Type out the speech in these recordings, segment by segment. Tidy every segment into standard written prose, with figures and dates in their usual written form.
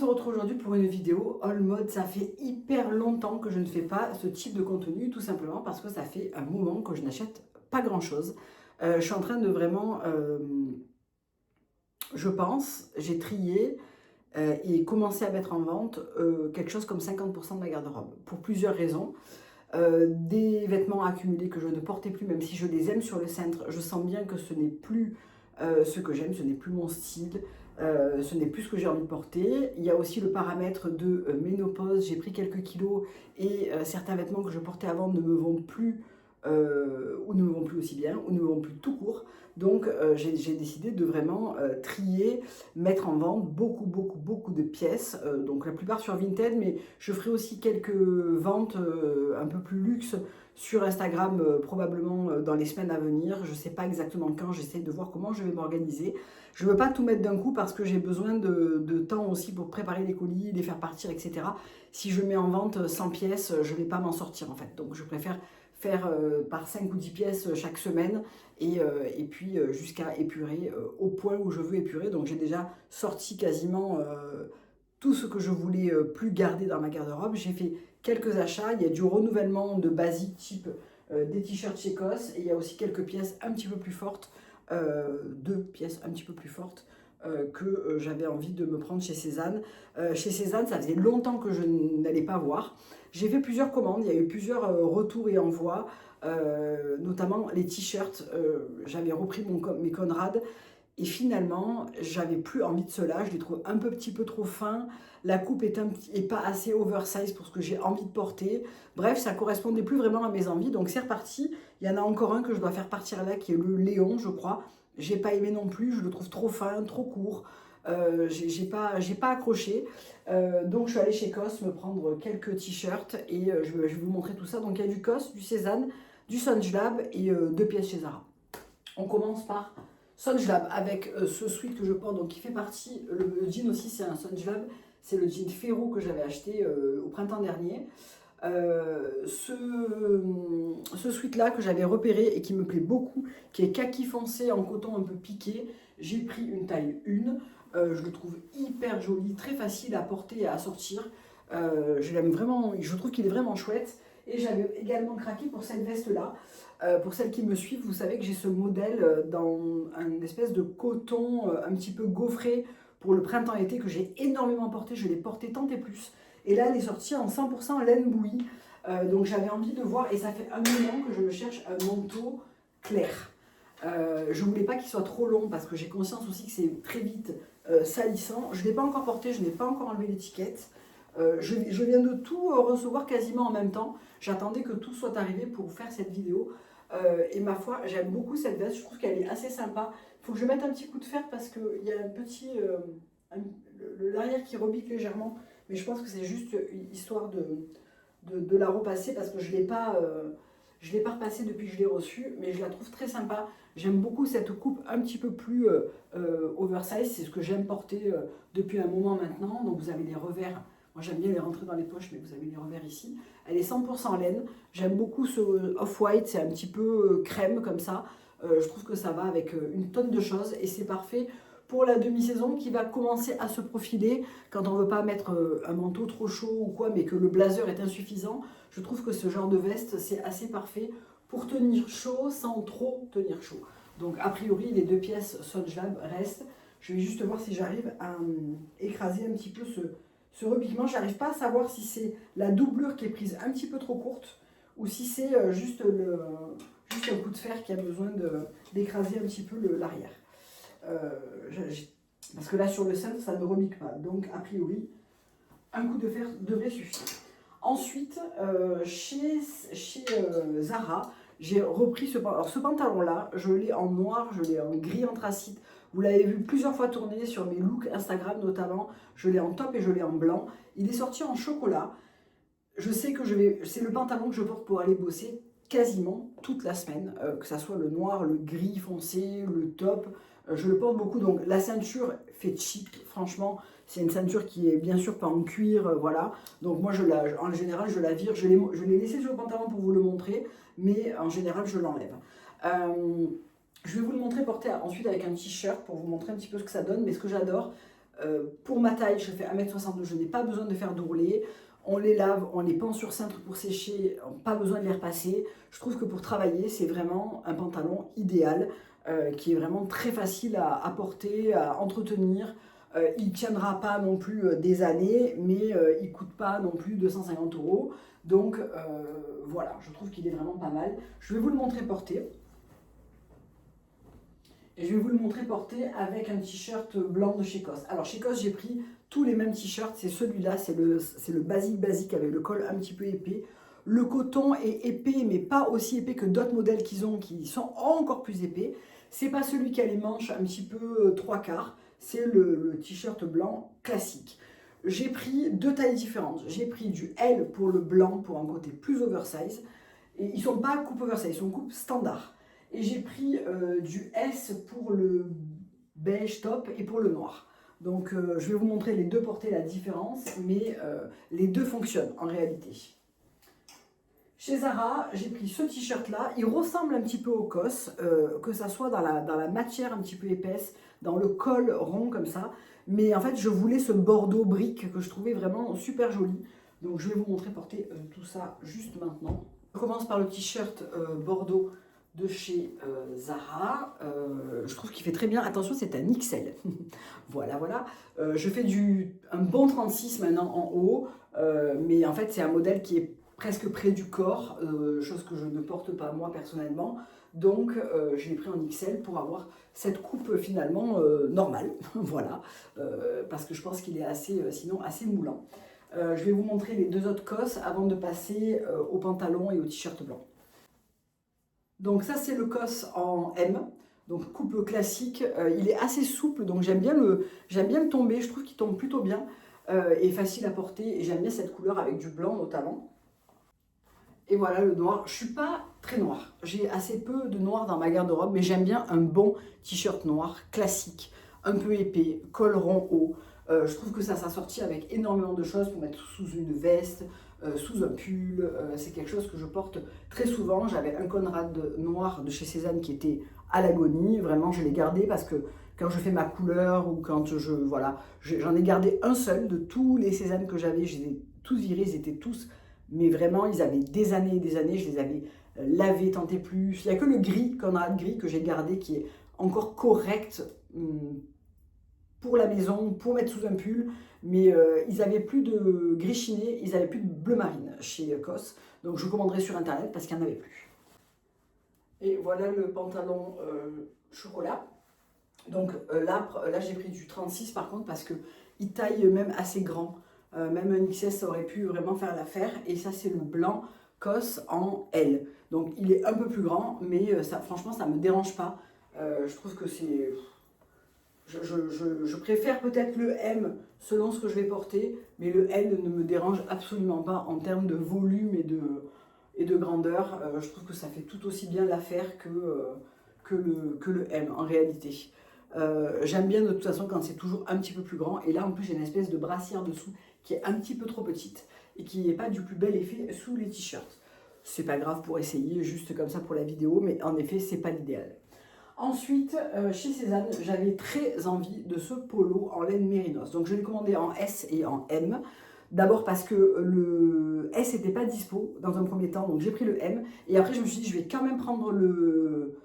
retrouve aujourd'hui pour une vidéo All Mode. Ça fait hyper longtemps que je ne fais pas ce type de contenu, tout simplement parce que ça fait un moment que je n'achète pas grand chose. Je suis en train de vraiment, je pense, j'ai trié et commencé à mettre en vente quelque chose comme 50% de ma garde-robe, pour plusieurs raisons. Des vêtements accumulés que je ne portais plus, même si je les aime sur le cintre, je sens bien que ce n'est plus ce que j'aime, ce n'est plus mon style, ce n'est plus ce que j'ai envie de porter. Il y a aussi le paramètre de ménopause, j'ai pris quelques kilos et certains vêtements que je portais avant ne me vont plus, ou ne me vont plus aussi bien, ou ne me vont plus tout court. Donc j'ai décidé de vraiment trier, mettre en vente beaucoup de pièces, donc la plupart sur Vinted, mais je ferai aussi quelques ventes un peu plus luxe sur Instagram, probablement dans les semaines à venir. Je ne sais pas exactement quand, j'essaie de voir comment je vais m'organiser. Je ne veux pas tout mettre d'un coup parce que j'ai besoin de temps aussi pour préparer les colis, les faire partir, etc. Si je mets en vente 100 pièces, je ne vais pas m'en sortir en fait. Donc je préfère faire par 5 ou 10 pièces chaque semaine et puis jusqu'à épurer au point où je veux épurer. Donc j'ai déjà sorti quasiment tout ce que je voulais plus garder dans ma garde-robe. J'ai fait quelques achats, il y a du renouvellement de basiques type des t-shirts Chécos et il y a aussi quelques pièces un petit peu plus fortes, deux pièces un petit peu plus fortes que j'avais envie de me prendre chez Cézanne. Chez Cézanne, ça faisait longtemps que je n'allais pas voir. J'ai fait plusieurs commandes, il y a eu plusieurs retours et envois, notamment les t-shirts. J'avais repris mes Conrad et finalement, j'avais plus envie de cela. Je les trouve un petit peu trop fins. La coupe est pas assez oversize pour ce que j'ai envie de porter. Bref, ça correspondait plus vraiment à mes envies. Donc c'est reparti. Il y en a encore un que je dois faire partir là, qui est le Léon, je crois. J'ai pas aimé non plus. Je le trouve trop fin, trop court. J'ai pas accroché. Donc je suis allée chez COS me prendre quelques t-shirts et je vais vous montrer tout ça. Donc il y a du COS, du Cézanne, du Sunjlab et deux pièces chez Zara. On commence par Sunjlab avec ce sweat que je porte, donc qui fait partie, le jean aussi c'est un Sunjlab, c'est le jean Ferro que j'avais acheté au printemps dernier. Ce sweat là que j'avais repéré et qui me plaît beaucoup, qui est kaki foncé en coton un peu piqué, j'ai pris une taille 1, je le trouve hyper joli, très facile à porter et à sortir. Je l'aime vraiment, je trouve qu'il est vraiment chouette. Et j'avais également craqué pour cette veste là. Pour celles qui me suivent, vous savez que j'ai ce modèle dans une espèce de coton un petit peu gaufré pour le printemps-été que j'ai énormément porté. Je l'ai porté tant et plus. Et là, elle est sortie en 100% laine bouillie. Donc j'avais envie de voir, et ça fait un moment que je me cherche un manteau clair. Je ne voulais pas qu'il soit trop long parce que j'ai conscience aussi que c'est très vite salissant. Je ne l'ai pas encore porté, je n'ai pas encore enlevé l'étiquette. Je viens de tout recevoir quasiment en même temps. J'attendais que tout soit arrivé pour faire cette vidéo. Et ma foi, j'aime beaucoup cette veste. Je trouve qu'elle est assez sympa. Il faut que je mette un petit coup de fer parce qu'il y a un petit... l'arrière qui rebique légèrement. Mais je pense que c'est juste histoire de la repasser parce que je ne l'ai pas... je ne l'ai pas repassée depuis que je l'ai reçue, mais je la trouve très sympa. J'aime beaucoup cette coupe un petit peu plus oversize. C'est ce que j'aime porter depuis un moment maintenant. Donc vous avez les revers. Moi j'aime bien les rentrer dans les poches, mais vous avez les revers ici. Elle est 100% laine. J'aime beaucoup ce off-white, c'est un petit peu crème comme ça. Je trouve que ça va avec une tonne de choses et c'est parfait pour la demi-saison qui va commencer à se profiler quand on ne veut pas mettre un manteau trop chaud ou quoi, mais que le blazer est insuffisant. Je trouve que ce genre de veste, c'est assez parfait pour tenir chaud sans trop tenir chaud. Donc a priori, les deux pièces Sunjlab restent. Je vais juste voir si j'arrive à écraser un petit peu ce repiquement. J'arrive pas à savoir si c'est la doublure qui est prise un petit peu trop courte ou si c'est juste un coup de fer qui a besoin d'écraser un petit peu l'arrière. Parce que là sur le centre ça ne rebique pas, donc a priori un coup de fer devrait suffire. Ensuite chez Zara j'ai repris ce pantalon là, je l'ai en noir, je l'ai en gris anthracite. Vous l'avez vu plusieurs fois tourner sur mes looks Instagram notamment. Je l'ai en top et je l'ai en blanc. Il est sorti en chocolat. Je sais que c'est le pantalon que je porte pour aller bosser quasiment toute la semaine, que ça soit le noir, le gris foncé, le top. Je le porte beaucoup, donc la ceinture fait cheap, franchement. C'est une ceinture qui est bien sûr pas en cuir, voilà. Donc moi, en général, je la vire. Je l'ai laissé sur le pantalon pour vous le montrer, mais en général, je l'enlève. Je vais vous le montrer porté ensuite avec un t-shirt pour vous montrer un petit peu ce que ça donne. Mais ce que j'adore, Pour ma taille, je fais 1m62, je n'ai pas besoin de faire d'ourlet. On les lave, on les pend sur cintre pour sécher, pas besoin de les repasser. Je trouve que pour travailler, c'est vraiment un pantalon idéal, qui est vraiment très facile à porter, à entretenir. Il ne tiendra pas non plus des années, mais il ne coûte pas non plus 250 €. Donc voilà, je trouve qu'il est vraiment pas mal. Je vais vous le montrer porté. Et je vais vous le montrer porté avec un t-shirt blanc de chez COS. Alors chez COS, j'ai pris tous les mêmes t-shirts. C'est celui-là, c'est le basique avec le col un petit peu épais. Le coton est épais, mais pas aussi épais que d'autres modèles qu'ils ont, qui sont encore plus épais. C'est pas celui qui a les manches un petit peu 3/4. C'est le t-shirt blanc classique. J'ai pris deux tailles différentes. J'ai pris du L pour le blanc, pour un côté plus oversize. Et ils sont pas coupe oversize, ils sont coupe standard. Et j'ai pris du S pour le beige top et pour le noir. Donc je vais vous montrer les deux portées, la différence, mais les deux fonctionnent en réalité. Chez Zara, j'ai pris ce t-shirt là, il ressemble un petit peu au COS, que ça soit dans la matière un petit peu épaisse, dans le col rond comme ça, mais en fait je voulais ce bordeaux brique que je trouvais vraiment super joli. Donc je vais vous montrer porter tout ça juste maintenant. Je commence par le t-shirt bordeaux de chez Zara. Je trouve qu'il fait très bien. Attention, c'est un XL. Voilà, voilà. Je fais un bon 36 maintenant en haut, mais en fait, c'est un modèle qui est presque près du corps, chose que je ne porte pas moi personnellement. Donc, je l'ai pris en XL pour avoir cette coupe finalement normale. Voilà, parce que je pense qu'il est sinon assez moulant. Je vais vous montrer les deux autres COS avant de passer au pantalon et au t-shirt blanc. Donc ça c'est le COS en M, donc coupe classique, il est assez souple, donc j'aime bien le tomber, je trouve qu'il tombe plutôt bien et facile à porter, et j'aime bien cette couleur avec du blanc notamment. Et voilà le noir, je suis pas très noire, j'ai assez peu de noir dans ma garde-robe, mais j'aime bien un bon t-shirt noir classique, un peu épais, col rond haut. Je trouve que ça s'assortit avec énormément de choses pour mettre sous une veste, sous un pull. C'est quelque chose que je porte très souvent. J'avais un Conrad noir de chez Cézanne qui était à l'agonie. Vraiment, je l'ai gardé parce que quand je fais ma couleur ou quand voilà, j'en ai gardé un seul de tous les Cézanne que j'avais. Je les ai tous virés, ils étaient tous, mais vraiment, ils avaient des années et des années. Je les avais lavés, tant et plus. Il n'y a que le gris, Conrad gris, que j'ai gardé qui est encore correct. Pour la maison, pour mettre sous un pull, mais ils n'avaient plus de gris chiné, ils n'avaient plus de bleu marine chez COS, donc je commanderai sur internet parce qu'il n'y en avait plus. Et voilà le pantalon chocolat. Donc là j'ai pris du 36 par contre parce qu'il taille même assez grand, même un XS ça aurait pu vraiment faire l'affaire, et ça c'est le blanc COS en L. Donc il est un peu plus grand, mais franchement ça ne me dérange pas, je trouve que c'est... Je préfère peut-être le M selon ce que je vais porter, mais le L ne me dérange absolument pas en termes de volume et de grandeur. Je trouve que ça fait tout aussi bien l'affaire que le M en réalité. J'aime bien de toute façon quand c'est toujours un petit peu plus grand, et là en plus j'ai une espèce de brassière dessous qui est un petit peu trop petite et qui n'est pas du plus bel effet sous les t-shirts. C'est pas grave pour essayer, juste comme ça pour la vidéo, mais en effet c'est pas l'idéal. Ensuite, chez Cézanne, j'avais très envie de ce polo en laine mérinos. Donc je l'ai commandé en S et en M. D'abord parce que le S n'était pas dispo dans un premier temps, donc j'ai pris le M. Et après je me suis dit, je vais quand même prendre le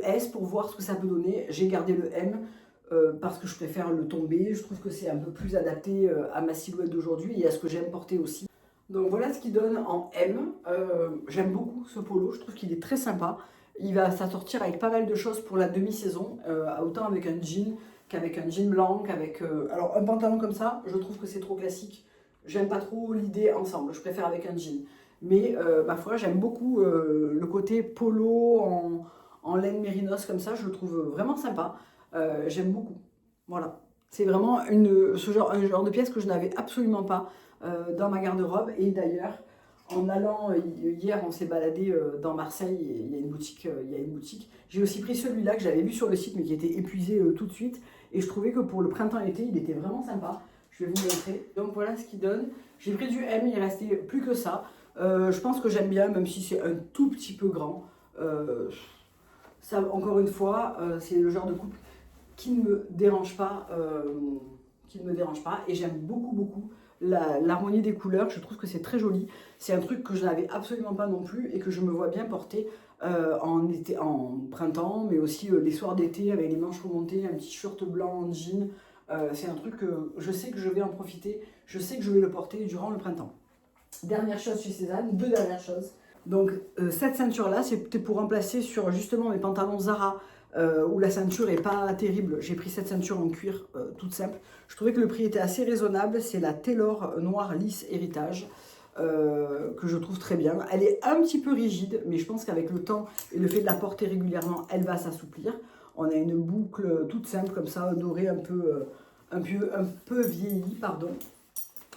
S pour voir ce que ça peut donner. J'ai gardé le M parce que je préfère le tomber. Je trouve que c'est un peu plus adapté à ma silhouette d'aujourd'hui et à ce que j'aime porter aussi. Donc voilà ce qu'il donne en M. J'aime beaucoup ce polo, je trouve qu'il est très sympa. Il va s'assortir avec pas mal de choses pour la demi-saison, autant avec un jean qu'avec un jean blanc, alors un pantalon comme ça, je trouve que c'est trop classique. J'aime pas trop l'idée ensemble, je préfère avec un jean. Mais ma foi, j'aime beaucoup le côté polo en laine mérinos comme ça, je le trouve vraiment sympa. J'aime beaucoup. Voilà. C'est vraiment un genre de pièce que je n'avais absolument pas dans ma garde-robe. Et d'ailleurs, en allant, hier on s'est baladé dans Marseille, et il y a une boutique. J'ai aussi pris celui-là que j'avais vu sur le site mais qui était épuisé tout de suite. Et je trouvais que pour le printemps-été, il était vraiment sympa. Je vais vous montrer. Donc voilà ce qu'il donne. J'ai pris du M, il restait plus que ça. Je pense que j'aime bien, même si c'est un tout petit peu grand. Ça, encore une fois, c'est le genre de coupe qui ne me dérange pas qui ne me dérange pas. Et j'aime beaucoup l'harmonie des couleurs. Je trouve que c'est très joli. C'est un truc que je n'avais absolument pas non plus et que je me vois bien porter en printemps, mais aussi les soirs d'été avec les manches remontées, un petit short blanc en jean. C'est un truc que je sais que je vais en profiter. Je sais que je vais le porter durant le printemps. Dernière chose chez Cézanne, deux dernières choses. Donc cette ceinture là, c'était pour remplacer sur justement mes pantalons Zara où la ceinture est pas terrible. J'ai pris cette ceinture en cuir toute simple. Je trouvais que le prix était assez raisonnable. C'est la Taylor noire lisse héritage que je trouve très bien. Elle est un petit peu rigide, mais je pense qu'avec le temps et le fait de la porter régulièrement, elle va s'assouplir. On a une boucle toute simple comme ça, dorée un peu vieillie, pardon.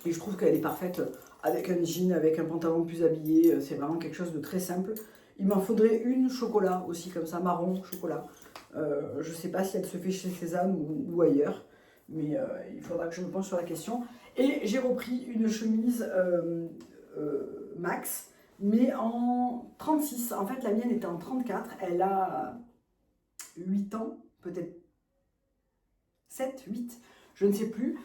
Et je trouve qu'elle est parfaite avec un jean, avec un pantalon plus habillé. C'est vraiment quelque chose de très simple. Il m'en faudrait une chocolat aussi, comme ça, marron chocolat. Je ne sais pas si elle se fait chez Cézanne ou ailleurs, mais il faudra que je me penche sur la question. Et j'ai repris une chemise Max, mais en 36. En fait, la mienne était en 34. Elle a 8 ans, peut-être 7, 8, je ne sais plus.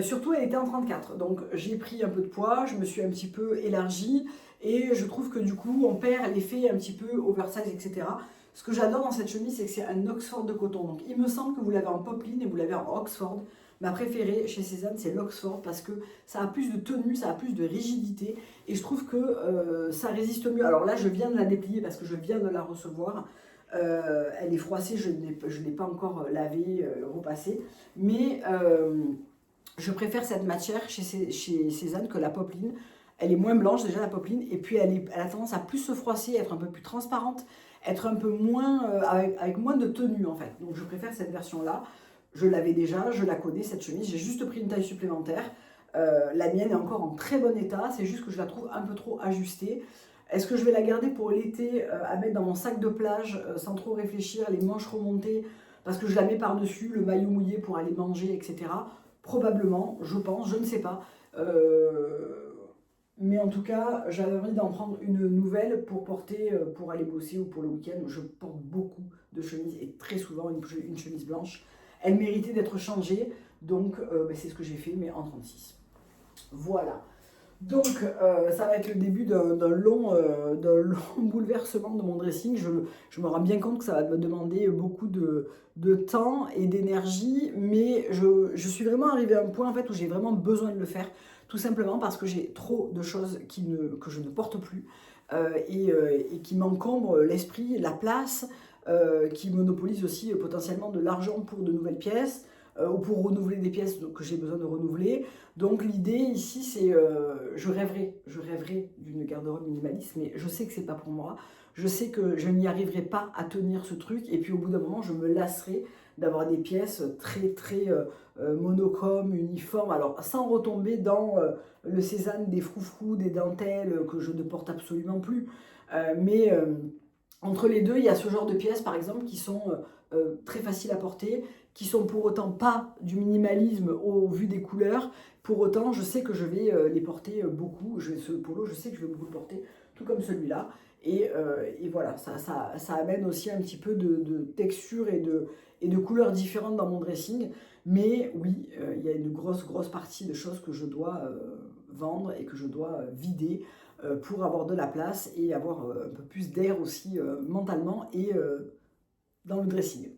Surtout, elle était en 34. Donc, j'ai pris un peu de poids, je me suis un petit peu élargie et je trouve que du coup, on perd l'effet un petit peu oversize, etc. Ce que j'adore dans cette chemise, c'est que c'est un Oxford de coton. Donc, il me semble que vous l'avez en popeline et vous l'avez en Oxford. Ma préférée chez Cézanne, c'est l'Oxford parce que ça a plus de tenue, ça a plus de rigidité et je trouve que ça résiste mieux. Alors là, je viens de la déplier parce que je viens de la recevoir. Elle est froissée, je ne l'ai pas encore lavée, repassée. Mais je préfère cette matière chez Cézanne que la popeline. Elle est moins blanche déjà la popeline et puis elle a tendance à plus se froisser, être un peu plus transparente, être un peu moins, avec moins de tenue en fait. Donc je préfère cette version-là. Je l'avais déjà, je la connais cette chemise, j'ai juste pris une taille supplémentaire. La mienne est encore en très bon état, c'est juste que je la trouve un peu trop ajustée. Est-ce que je vais la garder pour l'été, à mettre dans mon sac de plage, sans trop réfléchir, les manches remontées, parce que je la mets par-dessus, le maillot mouillé pour aller manger, etc. Probablement, je pense, je ne sais pas. Mais en tout cas, j'avais envie d'en prendre une nouvelle pour porter, pour aller bosser ou pour le week-end. Je porte beaucoup de chemises et très souvent une chemise blanche. Elle méritait d'être changée, donc c'est ce que j'ai fait, mais en 36. Voilà. Donc, ça va être le début d'un long bouleversement de mon dressing. Je me rends bien compte que ça va me demander beaucoup de temps et d'énergie, mais je suis vraiment arrivée à un point en fait, où j'ai vraiment besoin de le faire, tout simplement parce que j'ai trop de choses que je ne porte plus et qui m'encombrent l'esprit, la place, qui monopolisent aussi potentiellement de l'argent pour de nouvelles pièces ou pour renouveler des pièces que j'ai besoin de renouveler. Donc l'idée ici, c'est je rêverais d'une garde-robe minimaliste, mais je sais que c'est pas pour moi. Je sais que je n'y arriverai pas à tenir ce truc, et puis au bout d'un moment, je me lasserai d'avoir des pièces très monochromes, uniformes, alors sans retomber dans le Cézanne des froufrous, des dentelles que je ne porte absolument plus. Mais entre les deux, il y a ce genre de pièces, par exemple, qui sont très faciles à porter, qui sont pour autant pas du minimalisme au vu des couleurs. Pour autant, je sais que je vais les porter beaucoup. Ce polo, je sais que je vais beaucoup le porter, tout comme celui-là. Et voilà, ça amène aussi un petit peu de texture et de couleurs différentes dans mon dressing. Mais oui, il y a une grosse partie de choses que je dois vendre et que je dois vider pour avoir de la place et avoir un peu plus d'air aussi mentalement et dans le dressing.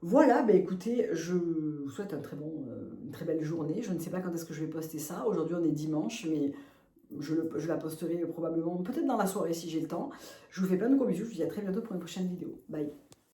Voilà, bah écoutez, je vous souhaite une très belle journée. Je ne sais pas quand est-ce que je vais poster ça. Aujourd'hui, on est dimanche, mais je la posterai probablement peut-être dans la soirée si j'ai le temps. Je vous fais plein de gros bisous. Je vous dis à très bientôt pour une prochaine vidéo. Bye.